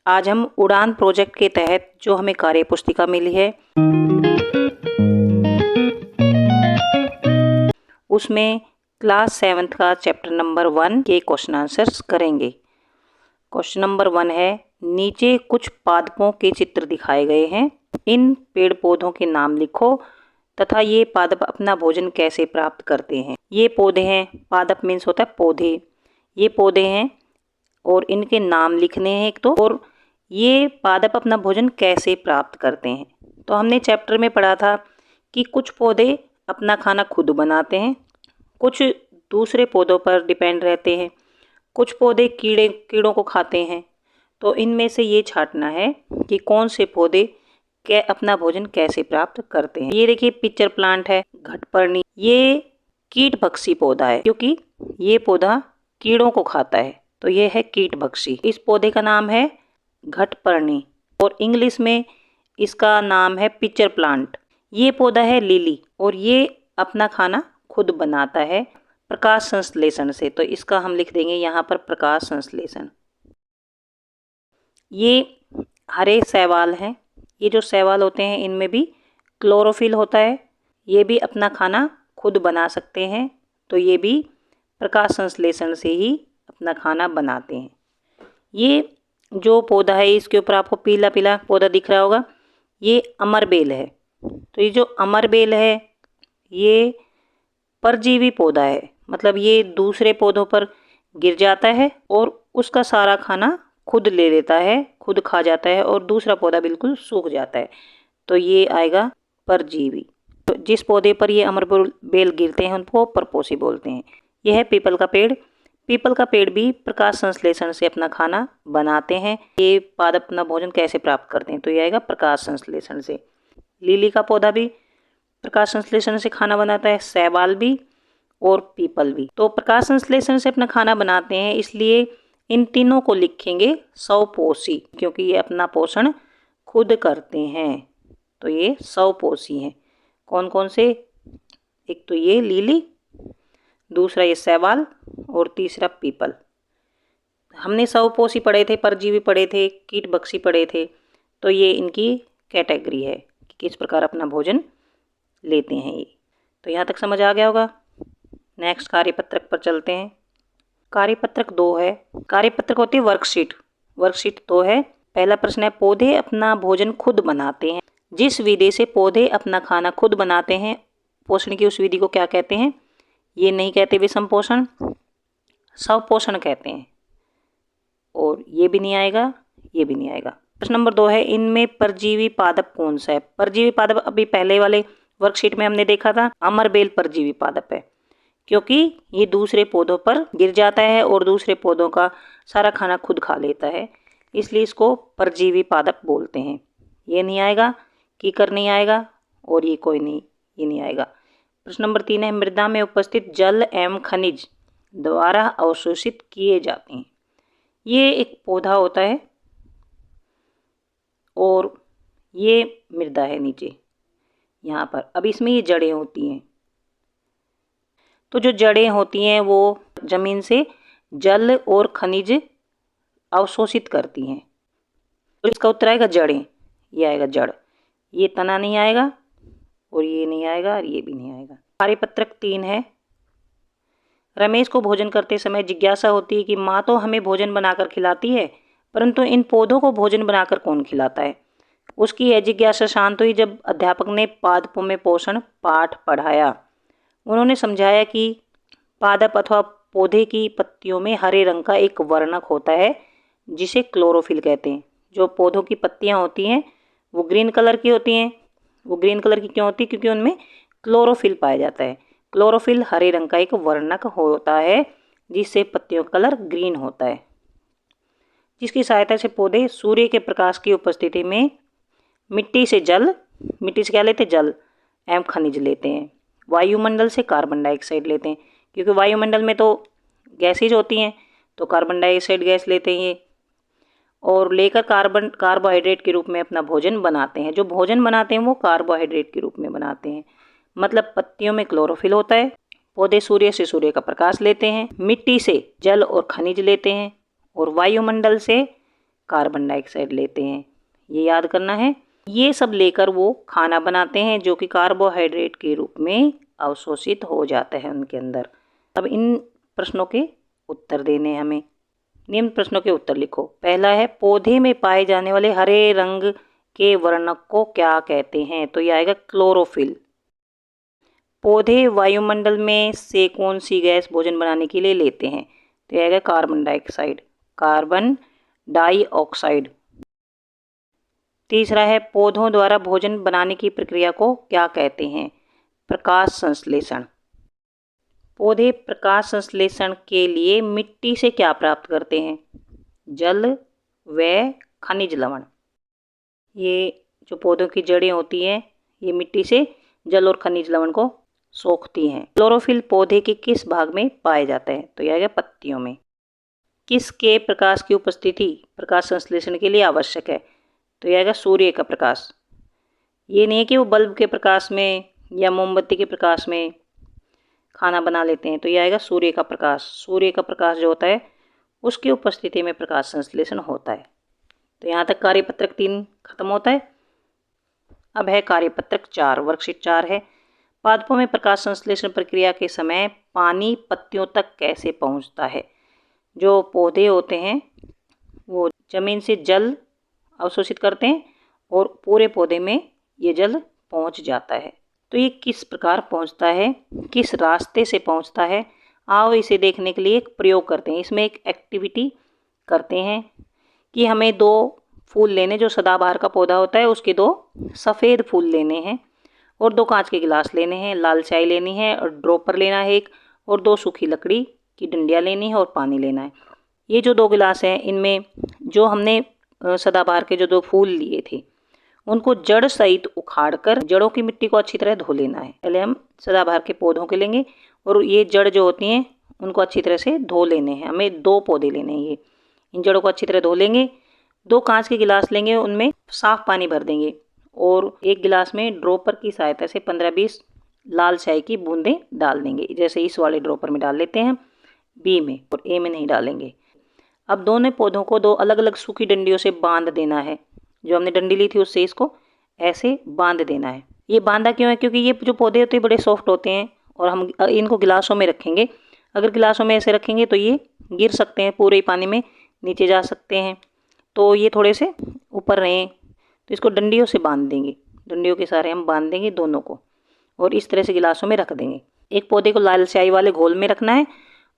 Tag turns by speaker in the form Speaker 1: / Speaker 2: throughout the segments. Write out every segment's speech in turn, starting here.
Speaker 1: आज हम उड़ान प्रोजेक्ट के तहत जो हमें कार्य पुस्तिका मिली है उसमें क्लास 7th का चैप्टर नंबर 1 के क्वेश्चन आंसर्स करेंगे। क्वेश्चन नंबर 1 है, नीचे कुछ पादपों के चित्र दिखाए गए हैं। इन पेड़ पौधों के नाम लिखो तथा ये पादप अपना भोजन कैसे प्राप्त करते हैं। ये पौधे हैं, पादप मीन्स होता है पौधे। ये पौधे हैं और इनके नाम लिखने हैं एक तो, और ये पादप अपना भोजन कैसे प्राप्त करते हैं। तो हमने चैप्टर में पढ़ा था कि कुछ पौधे अपना खाना खुद बनाते हैं, कुछ दूसरे पौधों पर डिपेंड रहते हैं, कुछ पौधे कीड़ों को खाते हैं। तो इनमें से ये छांटना है कि कौन से पौधे अपना भोजन कैसे प्राप्त करते हैं। ये देखिए पिक्चर प्लांट है घटपर्णी, ये कीटभक्षी पौधा है क्योंकि ये पौधा कीड़ों को खाता है, तो ये है कीटभक्षी। इस पौधे का नाम है घटपर्णी और इंग्लिश में इसका नाम है पिक्चर प्लांट। ये पौधा है लिली और ये अपना खाना खुद बनाता है प्रकाश संश्लेषण से, तो इसका हम लिख देंगे यहाँ पर प्रकाश संश्लेषण। ये हरे शैवाल हैं, ये जो शैवाल होते हैं इनमें भी क्लोरोफिल होता है, ये भी अपना खाना खुद बना सकते हैं, तो ये भी प्रकाश संश्लेषण से ही अपना खाना बनाते हैं। ये जो पौधा है इसके ऊपर आपको पीला पीला पौधा दिख रहा होगा, ये अमरबेल है। तो ये जो अमरबेल है ये परजीवी पौधा है, मतलब ये दूसरे पौधों पर गिर जाता है और उसका सारा खाना खुद ले लेता है, खुद खा जाता है और दूसरा पौधा बिल्कुल सूख जाता है, तो ये आएगा परजीवी। तो जिस पौधे पर ये अमरबेल गिरते हैं उनको परपोषी बोलते हैं। यह है पीपल का पेड़। पीपल का पेड़ भी प्रकाश संश्लेषण से अपना खाना बनाते हैं। ये पादप अपना भोजन कैसे प्राप्त करते हैं, तो ये आएगा प्रकाश संश्लेषण से। लिली का पौधा भी प्रकाश संश्लेषण से खाना बनाता है, शैवाल भी और पीपल भी। तो प्रकाश संश्लेषण से अपना खाना बनाते हैं, इसलिए इन तीनों को लिखेंगे स्वपोषी, क्योंकि ये अपना पोषण खुद करते हैं, तो ये स्वपोषी हैं। कौन कौन से? एक तो ये लिली, दूसरा ये शैवाल और तीसरा पीपल। हमने स्वपोषी पढ़े थे, परजीवी पढ़े थे, कीटभक्षी पढ़े थे, तो ये इनकी कैटेगरी है कि किस प्रकार अपना भोजन लेते हैं ये। तो यहाँ तक समझ आ गया होगा। नेक्स्ट कार्यपत्रक पर चलते हैं। कार्यपत्रक 2 है। कार्यपत्रक होती है वर्कशीट। वर्कशीट 2 है। पहला प्रश्न है, पौधे अपना भोजन खुद बनाते हैं। जिस विधि से पौधे अपना खाना खुद बनाते हैं, पोषण की उस विधि को क्या कहते हैं? ये नहीं कहते विषम पोषण, स्वपोषण कहते हैं। और ये भी नहीं आएगा, ये भी नहीं आएगा। प्रश्न नंबर 2 है, इनमें परजीवी पादप कौन सा है? परजीवी पादप अभी पहले वाले वर्कशीट में हमने देखा था, अमरबेल परजीवी पादप है, क्योंकि ये दूसरे पौधों पर गिर जाता है और दूसरे पौधों का सारा खाना खुद खा लेता है, इसलिए इसको परजीवी पादप बोलते हैं। ये नहीं आएगा, कीकर नहीं आएगा और ये कोई नहीं, ये नहीं आएगा। प्रश्न नंबर 3 है, मृदा में उपस्थित जल एवं खनिज द्वारा अवशोषित किए जाते हैं। ये एक पौधा होता है और ये मृदा है नीचे यहाँ पर। अब इसमें ये जड़ें होती हैं, तो जो जड़ें होती हैं वो जमीन से जल और खनिज अवशोषित करती हैं, तो इसका उत्तर आएगा जड़ें। ये आएगा जड़, ये तना नहीं आएगा और ये नहीं आएगा और ये भी नहीं आएगा। कार्यपत्रक 3 है, रमेश को भोजन करते समय जिज्ञासा होती है कि माँ तो हमें भोजन बनाकर खिलाती है, परंतु इन पौधों को भोजन बनाकर कौन खिलाता है? उसकी यह जिज्ञासा शांत हुई जब अध्यापक ने पादपों में पोषण पाठ पढ़ाया। उन्होंने समझाया कि पादप अथवा पौधे की पत्तियों में हरे रंग का एक वर्णक होता है जिसे क्लोरोफिल कहते हैं। जो पौधों की पत्तियां होती हैं वो ग्रीन कलर की होती हैं। वो ग्रीन कलर की क्यों होती है? क्योंकि उनमें क्लोरोफिल पाया जाता है। क्लोरोफिल हरे रंग का एक वर्णक होता है जिससे पत्तियों का कलर ग्रीन होता है, जिसकी सहायता से पौधे सूर्य के प्रकाश की उपस्थिति में मिट्टी से क्या लेते? जल एवं खनिज लेते हैं। वायुमंडल से कार्बन डाइऑक्साइड लेते हैं, क्योंकि वायुमंडल में तो गैसेज होती हैं, तो कार्बन डाइऑक्साइड गैस लेते हैं ये, और लेकर कार्बोहाइड्रेट के रूप में अपना भोजन बनाते हैं। जो भोजन बनाते हैं वो कार्बोहाइड्रेट के रूप में बनाते हैं। मतलब पत्तियों में क्लोरोफिल होता है, पौधे सूर्य का प्रकाश लेते हैं, मिट्टी से जल और खनिज लेते हैं और वायुमंडल से कार्बन डाइऑक्साइड लेते हैं, ये याद करना है। ये सब लेकर वो खाना बनाते हैं जो कि कार्बोहाइड्रेट के रूप में अवशोषित हो जाता है उनके अंदर। अब इन प्रश्नों के उत्तर देने हैं हमें। निम्न प्रश्नों के उत्तर लिखो। पहला है, पौधे में पाए जाने वाले हरे रंग के वर्णक को क्या कहते हैं? तो ये आएगा क्लोरोफिल। पौधे वायुमंडल में से कौन सी गैस भोजन बनाने के लिए लेते हैं? तो ये आएगा कार्बन डाइऑक्साइड, कार्बन डाइऑक्साइड। तीसरा है, पौधों द्वारा भोजन बनाने की प्रक्रिया को क्या कहते हैं? प्रकाश संश्लेषण। पौधे प्रकाश संश्लेषण के लिए मिट्टी से क्या प्राप्त करते हैं? जल व खनिज लवण। ये जो पौधों की जड़ें होती हैं ये मिट्टी से जल और खनिज लवण को सोखती हैं। क्लोरोफिल पौधे के किस भाग में पाया जाता है? तो यह आएगा पत्तियों में। किसके प्रकाश की उपस्थिति प्रकाश संश्लेषण के लिए आवश्यक है? तो यह आएगा सूर्य का प्रकाश। ये नहीं है कि वो बल्ब के प्रकाश में या मोमबत्ती के प्रकाश में खाना बना लेते हैं, तो यह आएगा सूर्य का प्रकाश। सूर्य का प्रकाश जो होता है उसकी उपस्थिति में प्रकाश संश्लेषण होता है। तो यहाँ तक कार्यपत्रक 3 खत्म होता है। अब है कार्यपत्रक 4, वर्कशीट 4 है। पादपों में प्रकाश संश्लेषण प्रक्रिया के समय पानी पत्तियों तक कैसे पहुँचता है? जो पौधे होते हैं वो जमीन से जल अवशोषित करते हैं और पूरे पौधे में ये जल पहुँच जाता है। तो ये किस प्रकार पहुँचता है, किस रास्ते से पहुँचता है? आओ इसे देखने के लिए एक प्रयोग करते हैं। इसमें एक एक्टिविटी करते हैं कि हमें 2 फूल लेने, जो सदाबहार का पौधा होता है उसके 2 सफ़ेद फूल लेने हैं और 2 कांच के गिलास लेने हैं, लाल चाय लेनी है और ड्रॉपर लेना है एक, और 2 सूखी लकड़ी की डंडियाँ लेनी है और पानी लेना है। ये जो 2 गिलास हैं इनमें जो हमने सदाबहार के जो 2 फूल लिए थे उनको जड़ सहित उखाड़कर जड़ों की मिट्टी को अच्छी तरह धो लेना है। पहले हम सदाबहार के पौधों के लेंगे और ये जड़ जो होती हैं उनको अच्छी तरह से धो लेने हैं। हमें 2 पौधे लेने हैं। ये इन जड़ों को अच्छी तरह धो लेंगे। 2 कांच के गिलास लेंगे, उनमें साफ पानी भर देंगे और एक गिलास में ड्रॉपर की सहायता से 15-20 लाल चाय की बूंदें डाल देंगे। जैसे इस वाले ड्रॉपर में डाल लेते हैं, बी में, और ए में नहीं डालेंगे। अब दोनों पौधों को 2 अलग अलग सूखी डंडियों से बांध देना है। जो हमने डंडी ली थी उससे इसको ऐसे बांध देना है। ये बांधा क्यों है? क्योंकि ये जो पौधे होते हैं बड़े सॉफ्ट होते हैं और हम इनको गिलासों में रखेंगे। अगर गिलासों में ऐसे रखेंगे तो ये गिर सकते हैं, पूरे पानी में नीचे जा सकते हैं। तो ये थोड़े से ऊपर रहें तो इसको डंडियों से बांध देंगे। डंडियों के सहारे हम बांध देंगे दोनों को और इस तरह से गिलासों में रख देंगे। एक पौधे को लाल स्याही वाले घोल में रखना है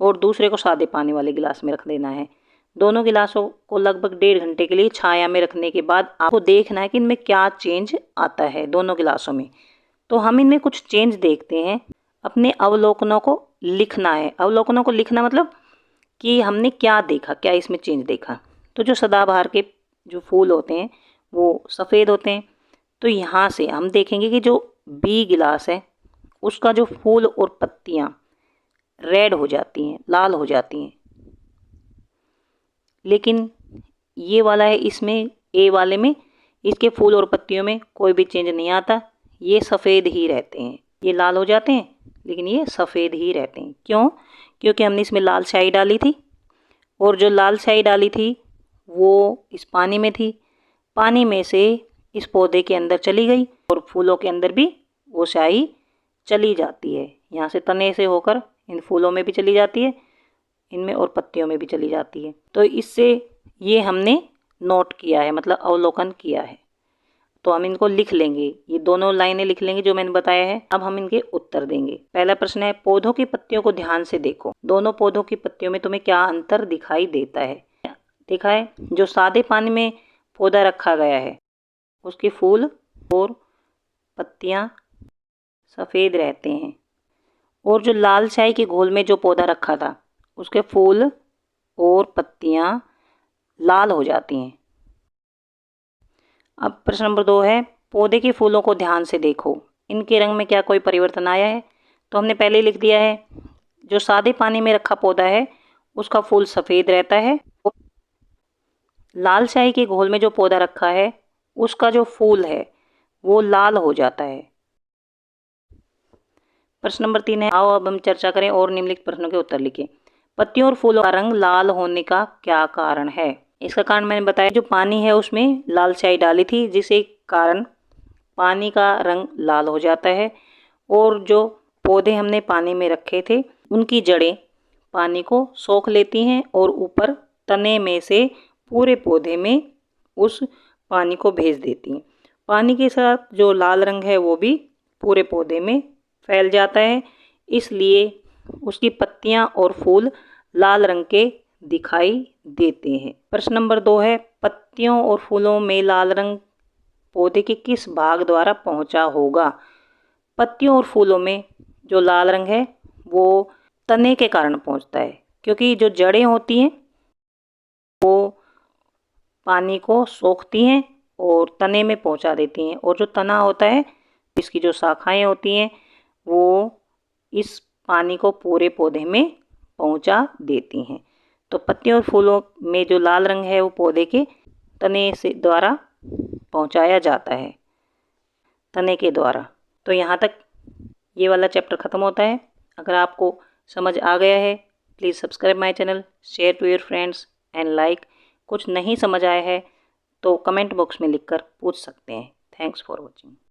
Speaker 1: और दूसरे को सादे पानी वाले गिलास में रख देना है। दोनों गिलासों को लगभग 1.5 घंटे के लिए छाया में रखने के बाद आपको देखना है कि इनमें क्या चेंज आता है दोनों गिलासों में। तो हम इनमें कुछ चेंज देखते हैं। अपने अवलोकनों को लिखना है। अवलोकनों को लिखना मतलब कि हमने क्या देखा, क्या इसमें चेंज देखा। तो जो सदाबहार के जो फूल होते हैं वो सफ़ेद होते हैं। तो यहाँ से हम देखेंगे कि जो बी गिलास है उसका जो फूल और पत्तियाँ रेड हो जाती हैं, लाल हो जाती हैं। लेकिन ये वाला है, इसमें ए वाले में इसके फूल और पत्तियों में कोई भी चेंज नहीं आता। ये सफ़ेद ही रहते हैं। ये लाल हो जाते हैं लेकिन ये सफ़ेद ही रहते हैं। क्यों? क्योंकि हमने इसमें लाल स्याही डाली थी और जो लाल स्याही डाली थी वो इस पानी में थी। पानी में से इस पौधे के अंदर चली गई और फूलों के अंदर भी वो स्याही चली जाती है। यहाँ से तने से होकर इन फूलों में भी चली जाती है, इनमें और पत्तियों में भी चली जाती है। तो इससे ये हमने नोट किया है, मतलब अवलोकन किया है। तो हम इनको लिख लेंगे, ये दोनों लाइनें लिख लेंगे जो मैंने बताया है। अब हम इनके उत्तर देंगे। पहला प्रश्न है, पौधों की पत्तियों को ध्यान से देखो। दोनों पौधों की पत्तियों में तुम्हें क्या अंतर दिखाई देता है? देखा है, जो सादे पानी में पौधा रखा गया है उसके फूल और पत्तियां सफ़ेद रहते हैं और जो लाल स्याही के घोल में जो पौधा रखा था उसके फूल और पत्तियां लाल हो जाती हैं। अब प्रश्न नंबर 2 है, पौधे के फूलों को ध्यान से देखो, इनके रंग में क्या कोई परिवर्तन आया है? तो हमने पहले ही लिख दिया है, जो सादे पानी में रखा पौधा है उसका फूल सफ़ेद रहता है। लाल स्याही के घोल में जो पौधा रखा है उसका जो फूल है वो लाल हो जाता है। प्रश्न नंबर 3 है, आओ अब हम चर्चा करें और निम्नलिखित प्रश्नों के उत्तर लिखें। पत्तियों और फूलों का रंग लाल होने का क्या कारण है? इसका कारण मैंने बताया, जो पानी है उसमें लाल स्याही डाली थी, जिसके कारण पानी का रंग लाल हो जाता है। और जो पौधे हमने पानी में रखे थे उनकी जड़ें पानी को सोख लेती हैं और ऊपर तने में से पूरे पौधे में उस पानी को भेज देती हैं। पानी के साथ जो लाल रंग है वो भी पूरे पौधे में फैल जाता है, इसलिए उसकी पत्तियां और फूल लाल रंग के दिखाई देते हैं। प्रश्न नंबर 2 है, पत्तियों और फूलों में लाल रंग पौधे के किस भाग द्वारा पहुंचा होगा? पत्तियों और फूलों में जो लाल रंग है वो तने के कारण पहुंचता है, क्योंकि जो जड़ें होती हैं वो पानी को सोखती हैं और तने में पहुंचा देती हैं, और जो तना होता है, इसकी जो शाखाएं होती हैं वो इस पानी को पूरे पौधे में पहुंचा देती हैं। तो पत्तियों और फूलों में जो लाल रंग है वो पौधे के तने से द्वारा पहुंचाया जाता है, तने के द्वारा। तो यहाँ तक ये वाला चैप्टर ख़त्म होता है। अगर आपको समझ आ गया है, please subscribe my channel, share to your friends and like. कुछ नहीं समझ आया है तो कमेंट बॉक्स में लिखकर पूछ सकते हैं। Thanks for watching.